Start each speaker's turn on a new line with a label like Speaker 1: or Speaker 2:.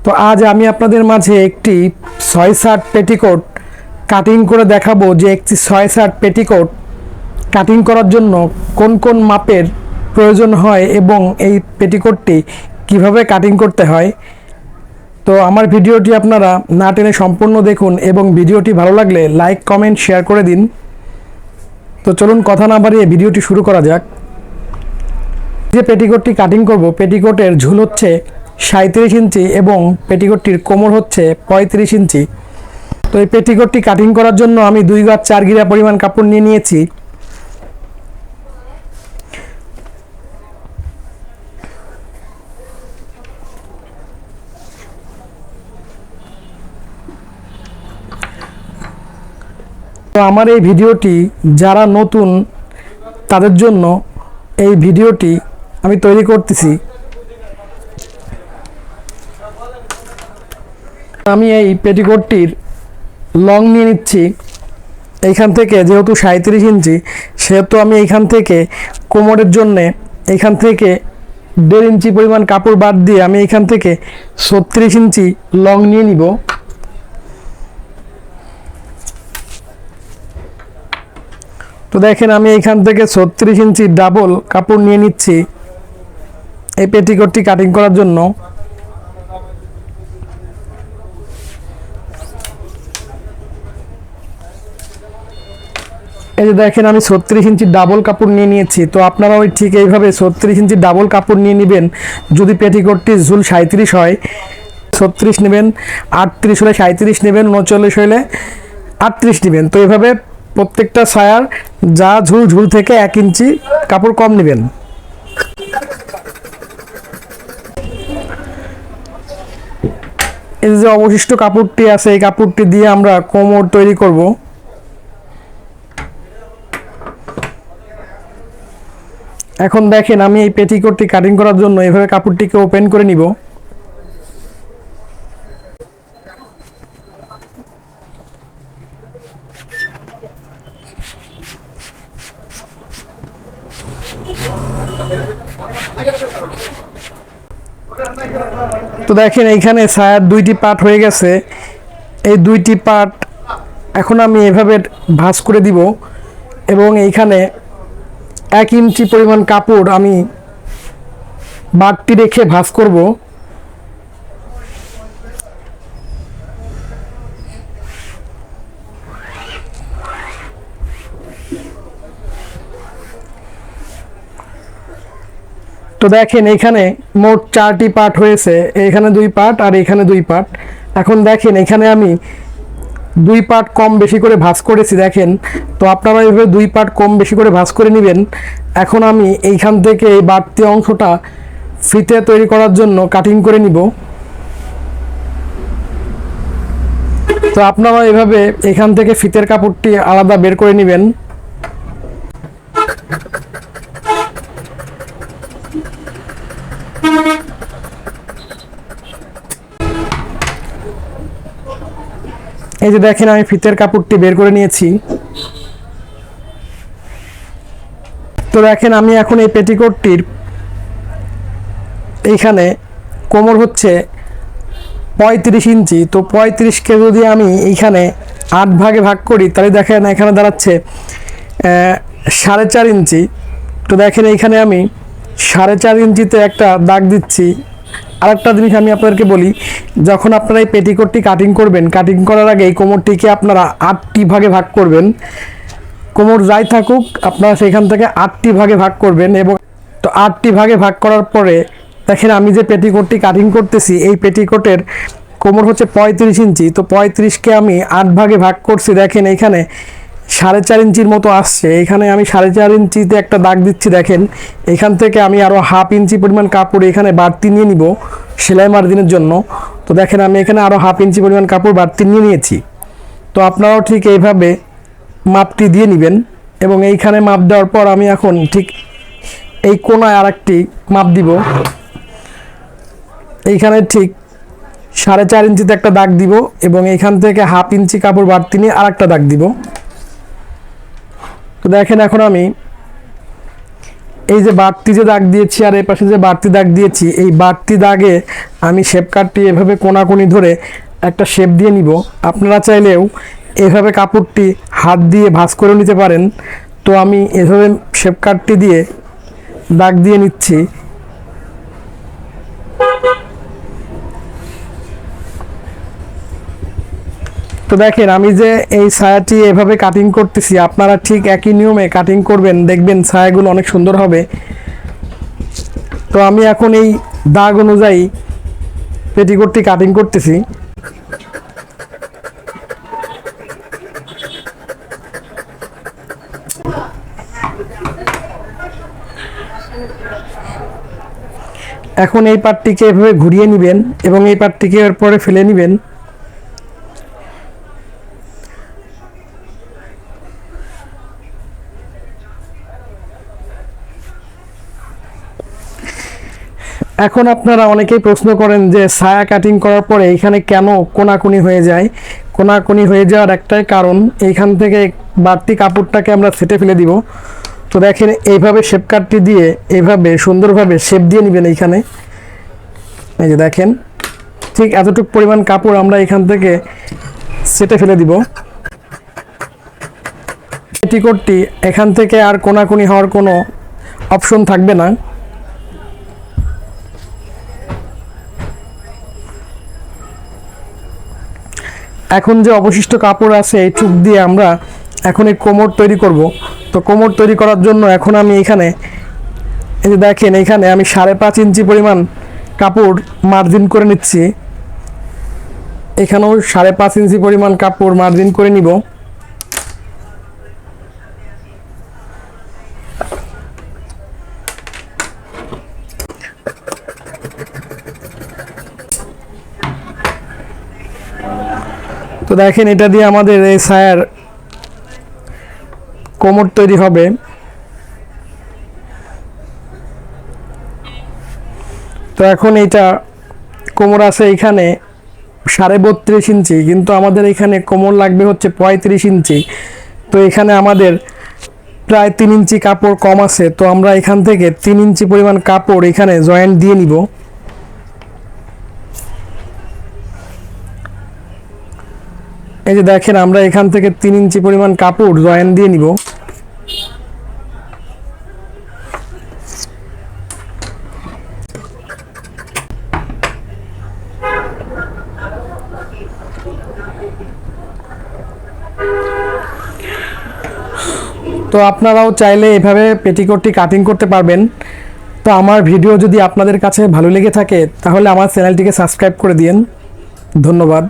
Speaker 1: তো আজ আমি আপনাদের মাঝে একটি 6/7 পেটিকোট কাটিং করে দেখাবো যে একটি 6/7 পেটিকোট কাটিং করার জন্য কোন কোন মাপের প্রয়োজন হয় এবং এই পেটিকোটটি কিভাবে কাটিং করতে হয়। তো আমার ভিডিওটি আপনারা না টেনে সম্পূর্ণ দেখুন এবং ভিডিওটি ভালো লাগলে লাইক কমেন্ট শেয়ার করে দিন। তো চলুন কথা না বাড়িয়ে ভিডিওটি শুরু করা যাক। যে পেটিকোটটি কাটিং করব, পেটিকোটের ঝুল হচ্ছে 37 ইঞ্চি এবং পেটিকোটটির কোমর হচ্ছে 35 ইঞ্চি। তো এই পেটিকোটটি কাটিং করার জন্য আমি 2 গজ 4 গিরা পরিমাণ কাপড় নিয়ে নিয়েছি। তো আমার এই ভিডিওটি যারা নতুন তাদের জন্য এই ভিডিওটি আমি তৈরি করতেছি। আমি এই পেটিকোটটির লং নিয়ে নিচ্ছি এইখান থেকে, যেহেতু 37 ইঞ্চি সেহেতু আমি এইখান থেকে কোমরের জন্যে এইখান থেকে 1.5 ইঞ্চি পরিমাণ কাপড় বাদ দিয়ে আমি এইখান থেকে 36 ইঞ্চি লং নিয়ে নিব। তো দেখেন আমি এইখান থেকে 36 ইঞ্চি ডাবল কাপড় নিয়ে নিচ্ছি এই পেটিকোটটি কাটিং করার জন্য। এই যে দেখেন আমি 36 ইঞ্চি ডাবল কাপড় নিয়ে নিয়েছি। তো আপনারা ওই ঠিক এইভাবে 36 ইঞ্চি ডাবল কাপড় নিয়ে নেবেন। যদি পেটিকোটটি ঝুল 37 হয় 36 নেবেন, 38 হলে 37 নেবেন, 39 হলে 38 নেবেন। তো এইভাবে প্রত্যেকটা সায়ার যা ঝুল থেকে 1 ইঞ্চি কাপড় কম নেবেন। এই যে অবশিষ্ট কাপড়টি আছে এই কাপড়টি দিয়ে আমরা কোমর তৈরি করব। এখন দেখেন আমি এই পেটিকোটটি কাটিং করার জন্য এভাবে কাপড়টিকে ওপেন করে নিব। তো দেখেন এইখানে সায়ার 2টি পার্ট হয়ে গেছে। এই 2টি পার্ট এখন আমি এভাবে ভাঁজ করে দিব এবং এইখানে 1 ইঞ্চি পরিমাণ কাপড় আমি বাড়তি রেখে ভাঁজ করব। তো দেখেন এখানে মোট 4টি পার্ট হয়েছে, এখানে 2 পার্ট আর এখানে 2 পার্ট। এখন দেখেন এখানে আমি 2 পার্ট কম বেশি করে ভাঁজ করেছি দেখেন। তো আপনারা এইভাবে 2 পার্ট কম বেশি করে ভাঁজ করে নেবেন। এখন আমি এইখান থেকে এই বাড়তি অংশটা ফিতে তৈরি করার জন্য কাটিং করে নিব। তো আপনারা এভাবে এখান থেকে ফিতের কাপড়টি আলাদা বের করে নেবেন। এই যে দেখেন আমি ফিতের কাপড়টি বের করে নিয়েছি। তো দেখেন আমি এখন এই পেটিকোটটির এইখানে কোমর হচ্ছে 35 ইঞ্চি। তো 35কে যদি আমি এইখানে 8 ভাগে ভাগ করি তাহলে দেখেন এখানে দাঁড়াচ্ছে 4.5 ইঞ্চি। তো দেখেন এইখানে আমি 4.5 ইঞ্চিতে একটা দাগ দিচ্ছি। আরেকটা জিনিস আমি আপনাদেরকে বলি, যখন আপনারা এই পেটিকোটটি কাটিং করবেন, কাটিং করার আগে এই কোমরটিকে আপনারা 8টি ভাগে ভাগ করবেন। কোমর যাই থাকুক আপনারা সেখান থেকে 8টি ভাগে ভাগ করবেন। এবং তো 8টি ভাগে ভাগ করার পরে দেখেন আমি যে পেটিকোটটি কাটিং করতেছি এই পেটিকোটের কোমর হচ্ছে 35 ইঞ্চি। তো 35কে আমি 8 ভাগে ভাগ করছি। দেখেন এইখানে 4.5 ইঞ্চির মতো আসছে। এখানে আমি 4.5 ইঞ্চিতে একটা দাগ দিচ্ছি। দেখেন এখান থেকে আমি আরও 1/2 ইঞ্চি পরিমাণ কাপড় এখানে বাড়তি নিয়ে নিব সেলাই মার্জিনের জন্য। তো দেখেন আমি এখানে আরও 1/2 ইঞ্চি পরিমাণ কাপড় বাড়তি নিয়ে নিয়েছি। তো আপনারাও ঠিক এইভাবে মাপটি দিয়ে নেবেন এবং এইখানে মাপ দেওয়ার পর আমি এখন ঠিক এই কোণায় আরেকটি মাপ দিব। এইখানে ঠিক 4.5 ইঞ্চিতে একটা দাগ দিব এবং এইখান থেকে 1/2 ইঞ্চি কাপড় বাড়তি নিয়ে আরেকটা দাগ দিব। তো দেখেন এখন আমি এই যে বাড়তি যে দাগ দিয়েছি আর এই পাশে যে বাড়তি দাগ দিয়েছি, এই বাড়তি দাগে আমি শেপ কাটটি এভাবে কোনাকুনি ধরে একটা শেপ দিয়ে নিব। আপনারা চাইলেও এভাবে কাপড়টি হাত দিয়ে ভাঁজ করে নিতে পারেন। তো আমি এভাবে শেপ কাটটি দিয়ে দাগ দিয়ে নিচ্ছি। তো দেখেন আমি যে এই ছায়াটি এভাবে কাটিং করতেছি, আপনারা ঠিক একই নিয়মে কাটিং করবেন, দেখবেন ছায়াগুলো অনেক সুন্দর হবে। তো আমি এখন এই দাগ অনুযায়ী পেটিকোটটি কাটিং করতেছি। এখন এই পাটটিকে এভাবে ঘুরিয়ে নেবেন এবং এই পাটটিকে এরপরে ফেলে নেবেন। এখন আপনারা অনেকেই প্রশ্ন করেন যে ছায়া কাটিং করার পরে এখানে কেন কোনাকুনি হয়ে যায়। কোনাকুনি হয়ে যাওয়ার একটাই কারণ, এইখান থেকে বাড়তি কাপড়টাকে আমরা ছেটে ফেলে দিব। তো দেখেন এইভাবে শেপ কাটটি দিয়ে এইভাবে সুন্দরভাবে শেপ দিয়ে নেবেন। এইখানে এই যে দেখেন ঠিক এতটুকু পরিমাণ কাপড় আমরা এখান থেকে ছেটে ফেলে দিব। পেটিকোটটি এখান থেকে আর কোনাকুনি হওয়ার কোনো অপশন থাকবে না। এখন যে অবশিষ্ট কাপড় আছে এই চুক দিয়ে আমরা এখন এই কোমর তৈরি করব। তো কোমর তৈরি করার জন্য এখন আমি এখানে এই যে দেখেন এখানে আমি 5.5 ইঞ্চি পরিমাণ কাপড় মার্জিন করে নিচ্ছি। এখানেও 5.5 ইঞ্চি পরিমাণ কাপড় মার্জিন করে নিব। তো দেখেন এটা দিয়ে আমাদের এই ছায়ার কোমর তৈরি হবে। তো এখন এইটা কোমর আছে এখানে 32.5 ইঞ্চি, কিন্তু আমাদের এখানে কোমর লাগবে হচ্ছে 35 ইঞ্চি। তো এখানে আমাদের প্রায় 3 ইঞ্চি কাপড় কম আছে। তো আমরা এখান থেকে 3 ইঞ্চি পরিমাণ কাপড় এখানে জয়েন্ট দিয়ে নিব। এই যে দেখেন আমরা এখান থেকে 3 ইঞ্চি পরিমাণ কাপড় জয়েন্ট দিয়ে নিব। তো আপনারাও চাইলে এভাবে পেটিকোটটি কাটিং করতে পারবেন। তো আমার ভিডিও যদি আপনাদের কাছে ভালো লেগে থাকে তাহলে আমার চ্যানেলটিকে সাবস্ক্রাইব করে দিন। ধন্যবাদ।